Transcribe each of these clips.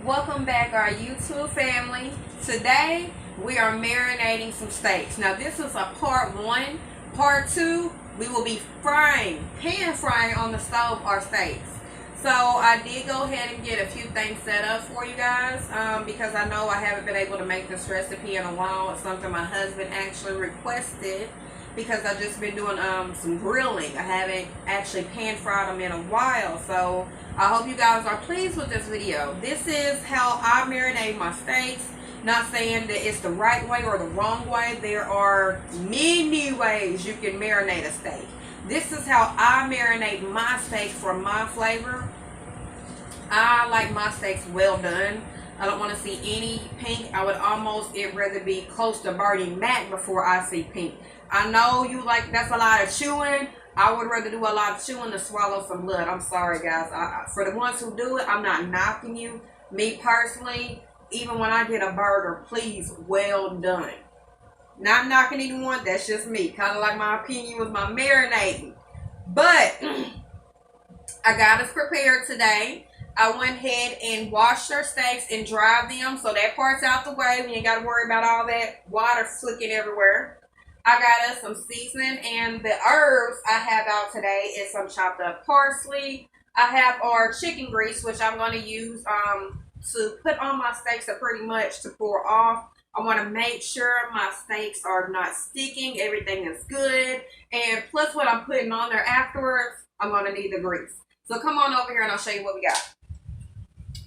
Welcome back, our YouTube family. Today we are marinating some steaks. Now this is a part one. Part two, we will be pan frying on the stove our steaks. So I did go ahead and get a few things set up for you guys because I know I haven't been able to make this recipe in a while. It's something my husband actually requested because I've just been doing some grilling. I haven't actually pan fried them in a while, so I hope you guys are pleased with this video. This is how I marinate my steaks. Not saying that it's the right way or the wrong way. There are many ways you can marinate a steak. This is how I marinate my steaks for my flavor. I like my steaks well done. I don't want to see any pink. I would almost rather be close to burning matte before I see pink. I know you like that's a lot of chewing. I would rather do a lot of chewing than swallow some blood. I'm sorry, guys. For the ones who do it, I'm not knocking you. Me personally, even when I get a burger, please, well done. Not knocking anyone. That's just me. Kind of like my opinion with my marinating. But I got us prepared today. I went ahead and washed our steaks and dried them. So that part's out the way. We ain't got to worry about all that water flicking everywhere. I got us some seasoning, and the herbs I have out today is some chopped up parsley. I have our chicken grease, which I'm going to use to put on my steaks to pretty much to pour off. I want to make sure my steaks are not sticking. Everything is good. And plus what I'm putting on there afterwards, I'm going to need the grease. So come on over here and I'll show you what we got.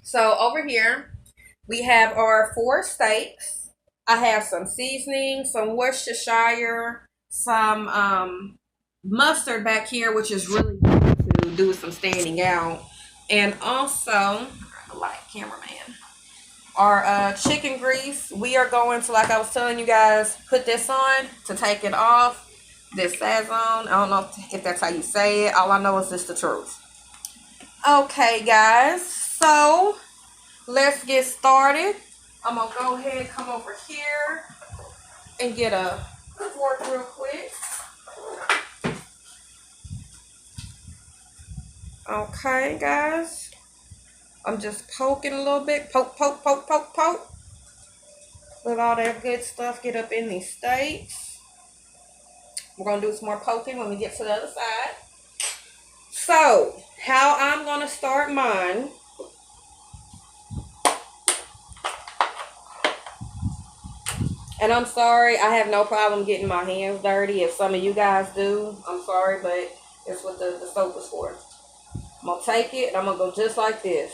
So over here, we have our 4 steaks. I have some seasoning, some Worcestershire, some mustard back here, which is really good to do some standing out. And also, the light cameraman, our chicken grease. We are going to, like I was telling you guys, put this on to take it off. This says on. I don't know if that's how you say it. All I know is just the truth. Okay, guys. So, let's get started. I'm going to go ahead and come over here and get a fork real quick. Okay, guys. I'm just poking a little bit. Poke, poke, poke, poke, poke. Let all that good stuff get up in these steaks. We're going to do some more poking when we get to the other side. So, how I'm going to start mine. And I'm sorry, I have no problem getting my hands dirty. If some of you guys do, I'm sorry, but it's what the soap is for. I'm going to take it and I'm going to go just like this.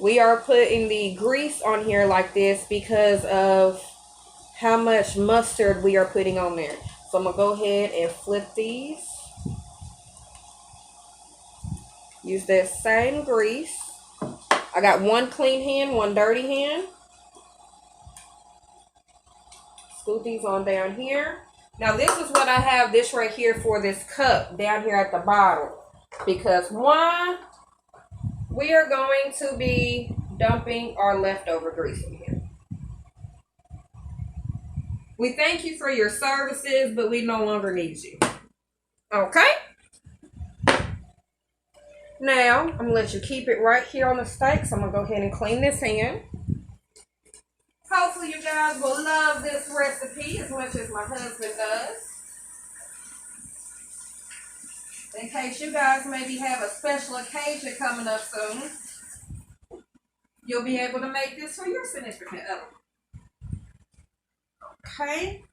We are putting the grease on here like this because of how much mustard we are putting on there. So I'm going to go ahead and flip these. Use that same grease. I got one clean hand, one dirty hand. Scoop these on down here. Now this is what I have this right here for this cup down here at the bottom. Because one, we are going to be dumping our leftover grease in here. We thank you for your services, but we no longer need you. Okay? Now, I'm going to let you keep it right here on the steak. So I'm going to go ahead and clean this hand. Hopefully you guys will love this recipe as much as my husband does. In case you guys maybe have a special occasion coming up soon, you'll be able to make this for your significant other. Okay.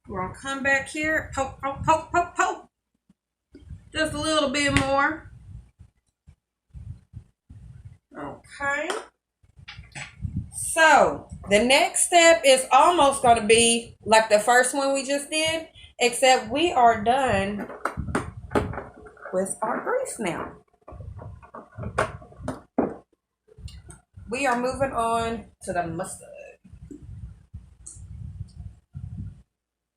We're going to come back here. Poke, poke, poke, poke, poke. Just a little bit more. Okay, so the next step is almost going to be like the first one we just did, except we are done with our grease now. We are moving on to the mustard.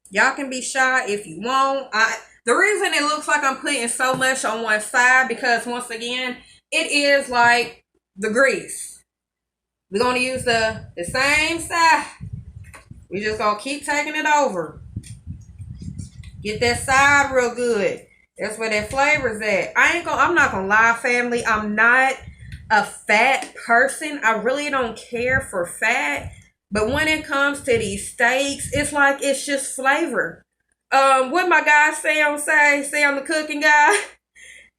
Y'all can be shy if you want. The reason it looks like I'm putting so much on one side because once again, it is like the grease. We're going to use the same side. We're just going to keep taking it over. Get that side real good. That's where that flavor's at. I'm not gonna lie, family. I'm not a fat person. I really don't care for fat. But when it comes to these steaks, it's like it's just flavor. What my guy say on the cooking guy?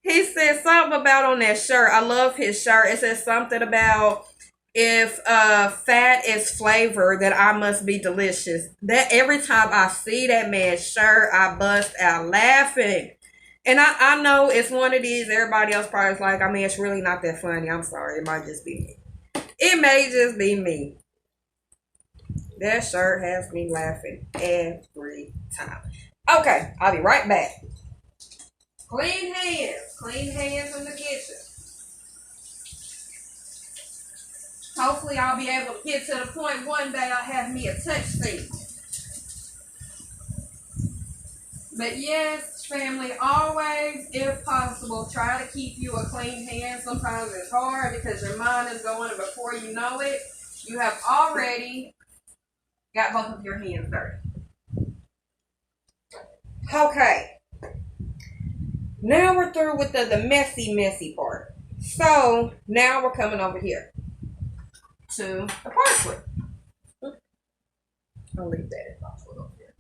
He said something about on that shirt. I love his shirt. It says something about if fat is flavor, then I must be delicious. That every time I see that man's shirt, I bust out laughing. And I know it's one of these, everybody else probably is like, I mean, it's really not that funny. I'm sorry. It might just be me. It may just be me. That shirt has me laughing every time. Okay, I'll be right back. Clean hands in the kitchen. Hopefully I'll be able to get to the point one day I'll have me a touch sink. But yes, family, always, if possible, try to keep you a clean hand. Sometimes it's hard because your mind is going, and before you know it, you have already got both of your hands dirty. Okay. Now we're through with the messy part. So now we're coming over here to the parsley. I'll leave that in parsley over here.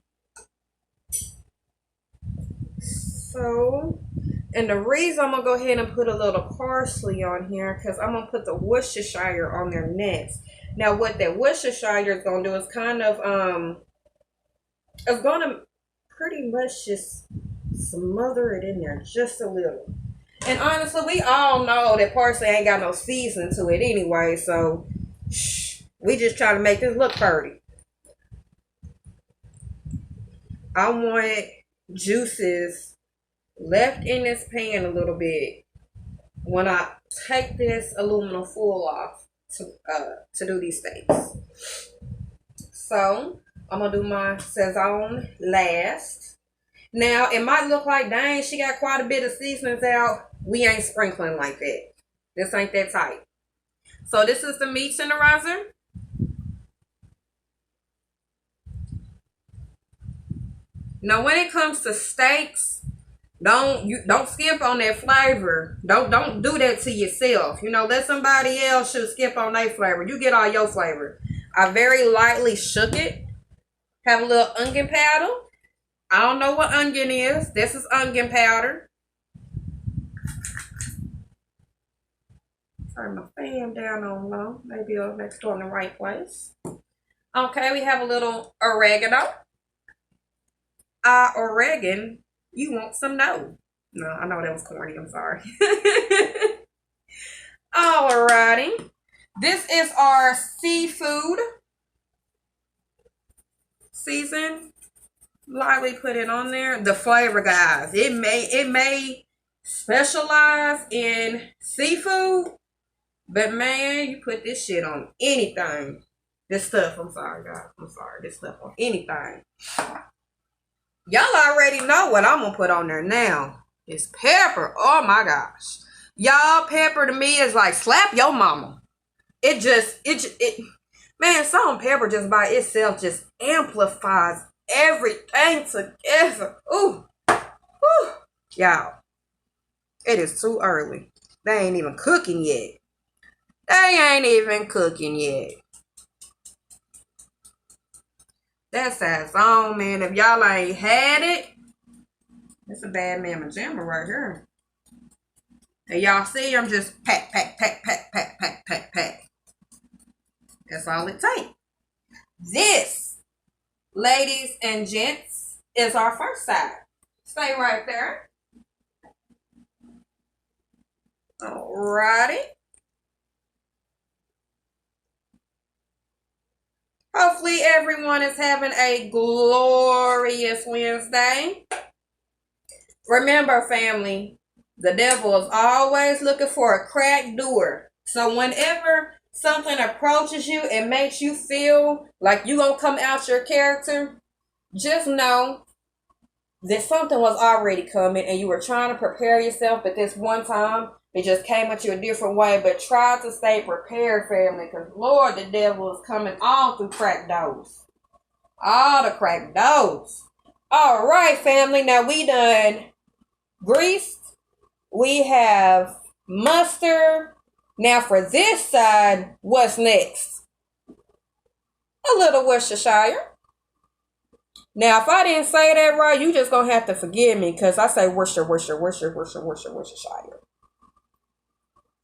So, and the reason I'm going to go ahead and put a little parsley on here, because I'm going to put the Worcestershire on there next. Now, what that Worcestershire is going to do is kind of, it's going to pretty much just smother it in there just a little. And honestly, we all know that parsley ain't got no seasoning to it anyway, so we just try to make this look pretty. I want juices left in this pan a little bit when I take this aluminum foil off to do these steaks. So I'm gonna do my Saison last. Now it might look like, dang, she got quite a bit of seasonings out. We ain't sprinkling like that. This ain't that tight. So this is the meat tenderizer. Now when it comes to steaks, don't skip on that flavor. Don't do that to yourself. You know, let somebody else should skip on their flavor. You get all your flavor. I very lightly shook it. Have a little onion powder. I don't know what onion is. This is onion powder. Turn my fan down on low. Maybe I'll make sure in the right place. Okay, we have a little oregano. Oregano. You want some? No, I know that was corny. I'm sorry. Alrighty. This is our seafood season. Lightly put it on there. The flavor, guys. It may specialize in seafood, but man, you put this shit on anything. This stuff. I'm sorry, guys. I'm sorry. This stuff on anything. Y'all already know what I'm gonna put on there now. It's pepper. Oh my gosh. Y'all, pepper to me is like slap your mama. It man, salt and pepper just by itself just amplifies everything together. Ooh. Whew. Y'all, it is too early. They ain't even cooking yet. That Saison, man, if y'all ain't had it, it's a bad mamma jamma right here. And y'all see, I'm just pack. That's all it takes. This, ladies and gents, is our first side. Stay right there. Alrighty. Hopefully everyone is having a glorious Wednesday. Remember, family, the devil is always looking for a cracked door. So whenever something approaches you and makes you feel like you're going to come out your character, just know that something was already coming and you were trying to prepare yourself, but this one time, it just came at you a different way. But try to stay prepared, family, because Lord, the devil is coming all through cracked doors. All the cracked doors. All right, family. Now we done grease. We have mustard. Now for this side, what's next? A little Worcestershire. Now, if I didn't say that right, you just gonna have to forgive me because I say Worcestershire.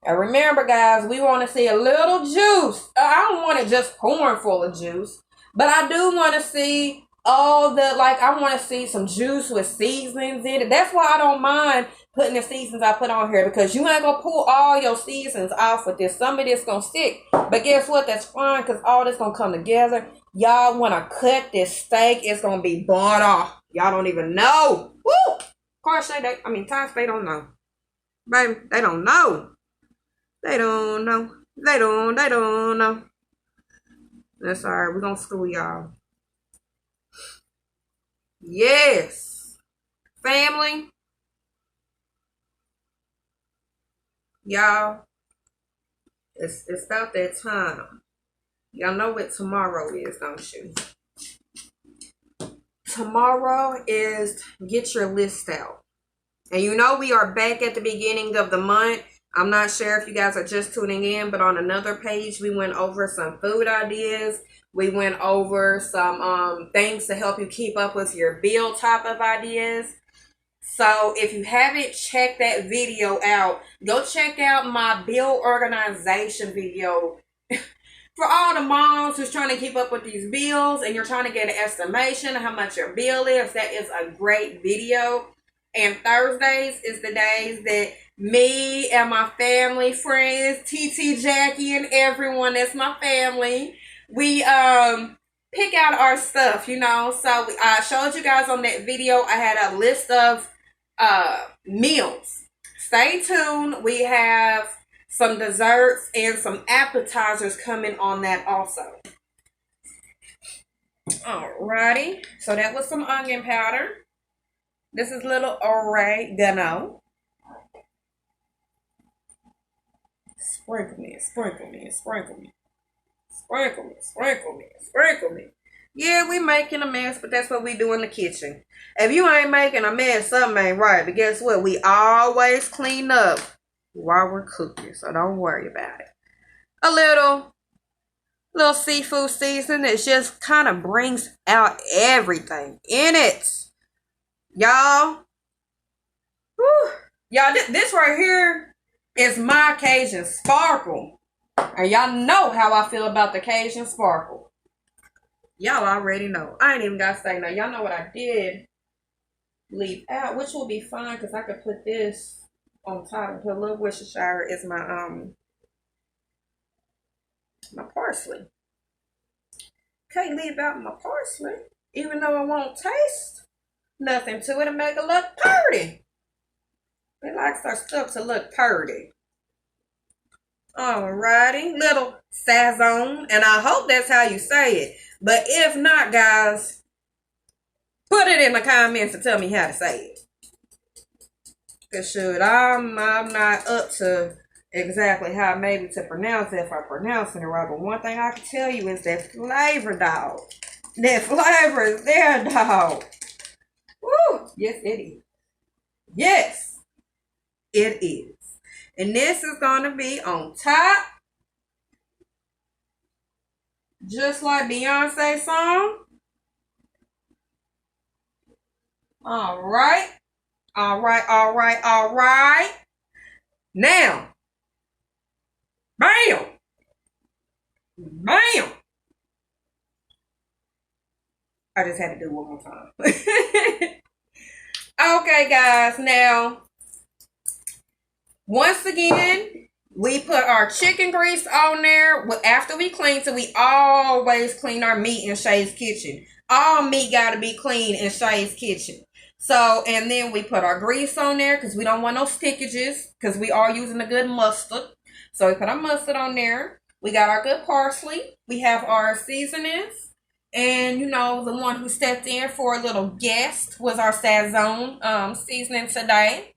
And remember, guys, we want to see a little juice. I don't want it just pouring full of juice, but I do want to see all the, like, I want to see some juice with seasonings in it. That's why I don't mind putting the seasonings I put on here, because you ain't gonna pull all your seasonings off with this. Some of this gonna stick, but guess what? That's fine, because all this gonna come together. Y'all want to cut this steak, it's gonna be bought off. Y'all don't even know. Woo! Of course, Times they don't know. Baby, they don't know. They don't know. They don't know. That's alright. We're gonna school y'all. Yes. Family. Y'all. It's about that time. Y'all know what tomorrow is, don't you? Tomorrow is get your list out. And you know we are back at the beginning of the month. I'm not sure if you guys are just tuning in, but on another page, we went over some food ideas. We went over some things to help you keep up with your bill type of ideas. So if you haven't checked that video out, go check out my bill organization video. For all the moms who's trying to keep up with these bills and you're trying to get an estimation of how much your bill is, that is a great video. And Thursdays is the days that me and my family, friends, TT, Jackie, and everyone that's my family, we pick out our stuff, you know. So I showed you guys on that video, I had a list of meals. Stay tuned. We have some desserts and some appetizers coming on that also. Alrighty. So that was some onion powder. This is little oregano. Sprinkle me, sprinkle me, sprinkle me. Sprinkle me, sprinkle me, sprinkle me. Yeah, we making a mess, but that's what we do in the kitchen. If you ain't making a mess, something ain't right. But guess what? We always clean up while we're cooking, so don't worry about it. A little seafood seasoning that just kind of brings out everything in it. Y'all. Whew. Y'all, this right here is my Cajun sparkle. And y'all know how I feel about the Cajun sparkle. Y'all already know. I ain't even got to say no. Y'all know what I did leave out, which will be fine because I could put this on top and put a little Worcestershire is my my parsley. Can't leave out my parsley, even though I won't taste nothing to it and make it look pretty. It likes our stuff to look pretty. Alrighty, little sazon, and I hope that's how you say it. But if not, guys, put it in the comments and tell me how to say it. Cause shoot, I'm not up to exactly how maybe to pronounce it if I pronounce it right. But one thing I can tell you is that flavor, dog. That flavor is there, dog. Woo! Yes, it is. Yes, it is. And this is going to be on top. Just like Beyonce's song. All right. All right, all right, all right. Now. Bam. Bam. I just had to do it one more time. Okay, guys. Now, once again, we put our chicken grease on there after we clean. So we always clean our meat in Shay's kitchen. All meat got to be clean in Shay's kitchen. So, and then we put our grease on there because we don't want no stickages because we are using a good mustard. So we put our mustard on there. We got our good parsley. We have our seasonings. And, you know, the one who stepped in for a little guest was our sazon seasoning today.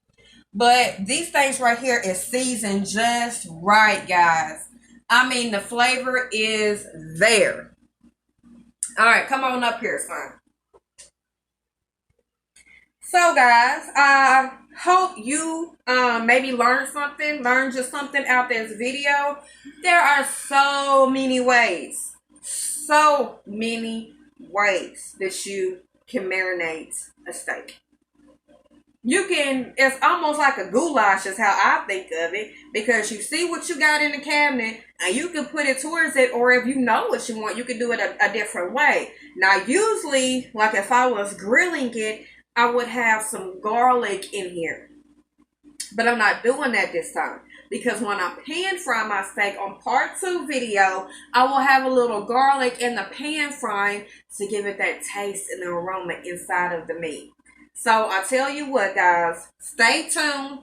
But these things right here is seasoned just right, guys. I mean, the flavor is there. All right, come on up here, son. So, guys, I hope you maybe learn just something out this video. There are so many ways that you can marinate a steak. You can, it's almost like a goulash is how I think of it, because you see what you got in the cabinet and you can put it towards it, or if you know what you want, you can do it a different way. Now, usually, like if I was grilling it, I would have some garlic in here, but I'm not doing that this time, because when I pan fry my steak on part 2 video, I will have a little garlic in the pan frying to give it that taste and the aroma inside of the meat. So I tell you what, guys, stay tuned.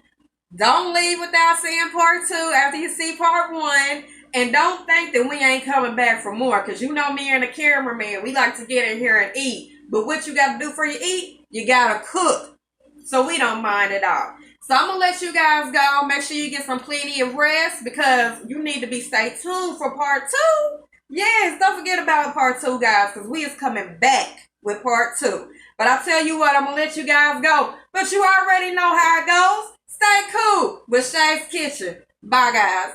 Don't leave without seeing part 2 after you see part 1. And don't think that we ain't coming back for more, because you know me and the cameraman, we like to get in here and eat. But what you got to do for you eat, you got to cook. So we don't mind at all. So I'm going to let you guys go. Make sure you get some plenty of rest, because you need to stay tuned for part 2. Yes, don't forget about part 2, guys, because we is coming back with part 2. But I tell you what, I'm going to let you guys go. But you already know how it goes. Stay cool with Shay's Kitchen. Bye, guys.